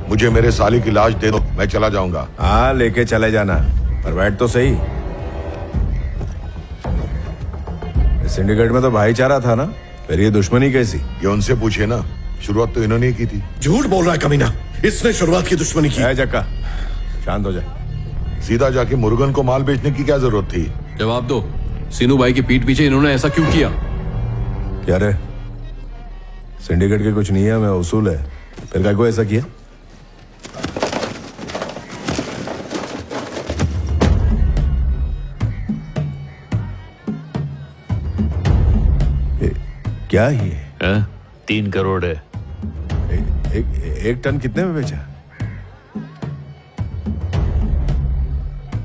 मुझे मेरे साली की लाश दे दो, मैं चला जाऊंगा। हाँ लेके चले जाना, पर बैठ तो सही। सिंडिकेट में तो भाईचारा था ना, फिर ये दुश्मनी कैसी? ये उनसे पूछे ना, शुरुआत तो इन्होंने ही की थी। झूठ बोल रहा है कमीना, इसने शुरुआत की दुश्मनी की। जक्का शांत हो जा। सीधा जाके मुर्गन को माल बेचने की क्या जरूरत थी? जवाब दो, सीनू भाई की पीठ पीछे इन्होंने ऐसा क्यों किया? क्या रे, सिंडिकेट के कुछ नियम है, उसूल है, फिर क्या को ऐसा किया? क्या ये 3 करोड़ है। एक टन कितने में बेचा?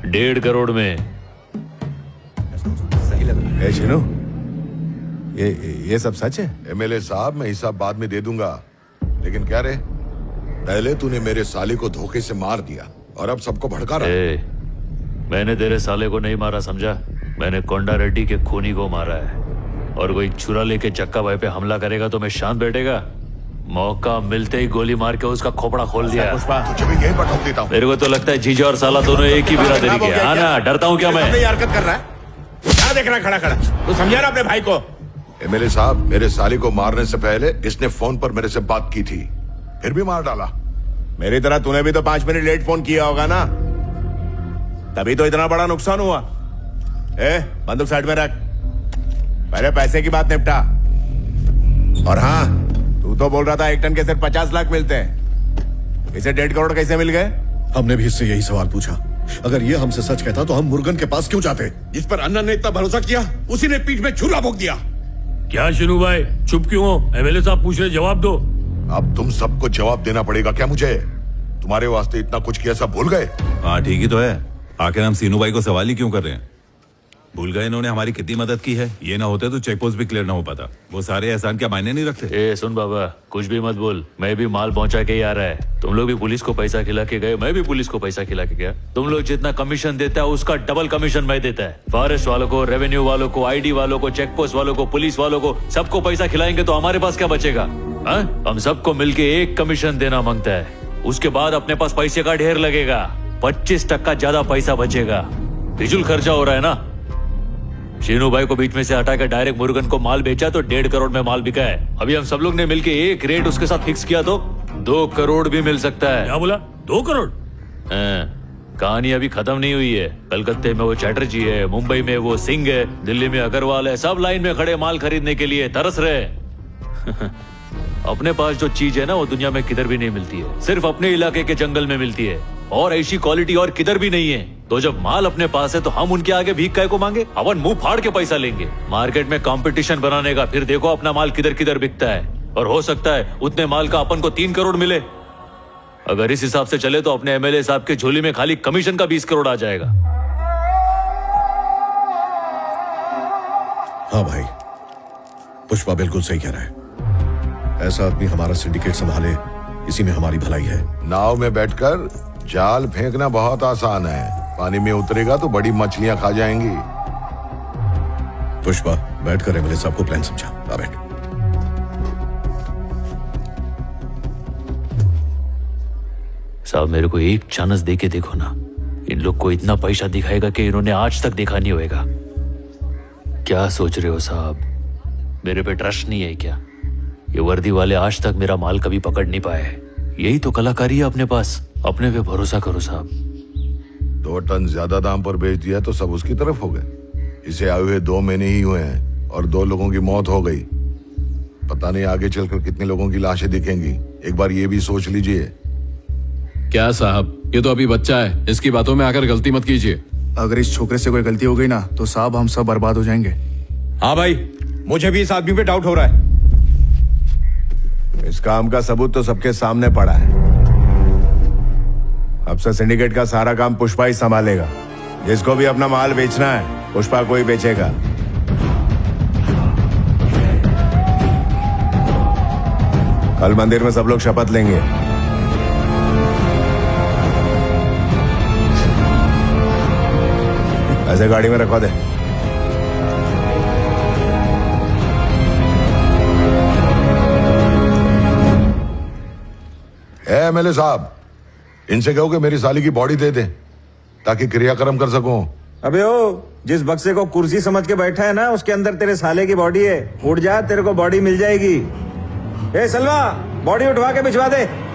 1.5 करोड़ में। सही लगा। शिनू, ये सब सच है? एमएलए साहब, मैं हिसाब बाद में दे दूंगा, लेकिन क्या रे, पहले तूने मेरे साले को धोखे से मार दिया और अब सबको भड़का रहा है। मैंने तेरे साले को नहीं मारा, समझा? मैंने कोंडा रेड्डी के खूनी को मारा है। और कोई छुरा लेके जक्का भाई पे हमला करेगा तो मैं शांत बैठेगा? मौका मिलते ही गोली मार के उसका खोपड़ा खोल दिया। तुझे भी यही पटक देता हूँ। मेरे को तो लगता है जीजा और साला दोनों एक ही बिरादरी के। हाँ ना, डरता हूँ क्या मैं? हरकत कर रहा है, क्या देख रहा है खड़ा खड़ा? तू समझा ना अपने भाई को? एमएलए साहब, मेरे साले को मारने से पहले इसने फोन पर मेरे से बात की थी, फिर भी मार डाला। मेरी तरह तूने भी तो 5 मिनट लेट फोन किया होगा ना, तभी तो इतना बड़ा नुकसान हुआ। बंदूक साइड में रख, पहले पैसे की बात निपटा। और हाँ, तू तो बोल रहा था 1 टन के सिर्फ 50 लाख मिलते हैं, इसे 1.5 करोड़ कैसे मिल गए? हमने भी इससे यही सवाल पूछा। अगर ये हमसे सच कहता तो हम मुर्गन के पास क्यों जाते? जिस पर अन्ना ने इतना भरोसा किया, उसी ने पीठ में छुरा भोंक दिया। क्या शिनू भाई, चुप क्यों हो? एमएलए साहब पूछ रहे, जवाब दो। अब तुम सबको जवाब देना पड़ेगा क्या मुझे? तुम्हारे वास्ते इतना कुछ किया, सब भूल गए? हाँ ठीक ही तो है, आखिर हम सीनू भाई को सवाल ही क्यों कर रहे हैं? भूल गए इन्होंने हमारी कितनी मदद की है? ये ना होते तो चेक पोस्ट भी क्लियर ना हो पाता। वो सारे एहसान क्या मायने नहीं रखते? सुन बाबा, कुछ भी मत बोल। मैं भी माल पहुंचा के ही आ रहा है। तुम लोग भी पुलिस को पैसा खिला के गए, मैं भी पुलिस को पैसा खिला के गया। तुम लोग जितना कमीशन देता है उसका डबल कमीशन मैं देता है। फॉरेस्ट वालों को, रेवेन्यू वालों को, आईडी वालों को, चेक पोस्ट वालों को, पुलिस वालों को, सबको पैसा खिलाएंगे तो हमारे पास क्या बचेगा? हम सबको मिलके 1 कमीशन देना मांगता है, उसके बाद अपने पास पैसे का ढेर लगेगा, 25% ज्यादा पैसा बचेगा। फिजूल खर्चा हो रहा है ना। शीनू भाई को बीच में से हटा कर डायरेक्ट मुर्गन को माल बेचा तो 1.5 करोड़ में माल बिका है। अभी हम सब लोग ने मिलके एक रेट उसके साथ फिक्स किया तो 2 करोड़ भी मिल सकता है। क्या बोला? 2 करोड़? कहानी अभी खत्म नहीं हुई है। कलकत्ते में वो चैटर्जी है, मुंबई में वो सिंह है, दिल्ली में अग्रवाल है, सब लाइन में खड़े माल खरीदने के लिए तरस रहे। अपने पास जो चीज है ना, वो दुनिया में किधर भी नहीं मिलती है, सिर्फ अपने इलाके के जंगल में मिलती है, और ऐसी क्वालिटी और किधर भी नहीं है। तो जब माल अपने पास है तो हम उनके आगे भीख काय को मांगे? अपन मुंह फाड़ के पैसा लेंगे। मार्केट में कंपटीशन बनाने का, फिर देखो अपना माल किधर किधर बिकता है। और हो सकता है उतने माल का अपन को 3 करोड़ मिले। अगर इस हिसाब से चले तो अपने एमएलए साहब के झोली में खाली कमीशन का 20 करोड़ आ जाएगा। हाँ भाई, पुष्पा बिल्कुल सही कह रहा है। ऐसा आदमी हमारा सिंडिकेट संभाले, इसी में हमारी भलाई है। नाव में बैठकर जाल फेंकना बहुत आसान है, पानी में उतरेगा तो बड़ी मछलियां खा जाएंगी। पुष्पा, बैठकर एमएलए साहब को प्लान समझा। आ बैठ। साहब, मेरे को एक चांस दे के देखो ना। इन लोग को इतना पैसा दिखाएगा कि इन्होंने आज तक देखा नहीं होगा। क्या सोच रहे हो साहब? मेरे पे ट्रस्ट नहीं है क्या? ये वर्दी वाले आज तक मेरा माल कभी पकड़ नहीं पाए। यही तो कलाकारी है अपने पास। अपने पे भरोसा करो साहब। 2 टन ज्यादा दाम पर बेच दिया तो सब उसकी तरफ हो गए। इसे आए हुए 2 महीने ही हुए हैं और 2 लोगों की मौत हो गई। पता नहीं आगे चलकर कितने लोगों की लाशें दिखेंगी। एक बार ये भी सोच लीजिए। क्या साहब, ये तो अभी बच्चा है, इसकी बातों में आकर गलती मत कीजिए। अगर इस छोकरे से कोई गलती हो गई ना तो साहब हम सब बर्बाद हो जाएंगे। हाँ भाई, मुझे भी इस आदमी पे डाउट हो रहा है। इस काम का सबूत तो सबके सामने पड़ा है। अब से सिंडिकेट का सारा काम पुष्पा ही संभालेगा। जिसको भी अपना माल बेचना है, पुष्पा को ही बेचेगा। कल मंदिर में सब लोग शपथ लेंगे। ऐसे गाड़ी में रखवा दे। एमएलए साहब, इनसे कहो कि मेरी साली की बॉडी दे दें ताकि क्रियाक्रम कर सकूं। अबे ओ, जिस बक्से को कुर्सी समझ के बैठा है ना, उसके अंदर तेरे साले की बॉडी है। उठ जा, तेरे को बॉडी मिल जाएगी। ए सलवा, बॉडी उठवा के भिजवा दे।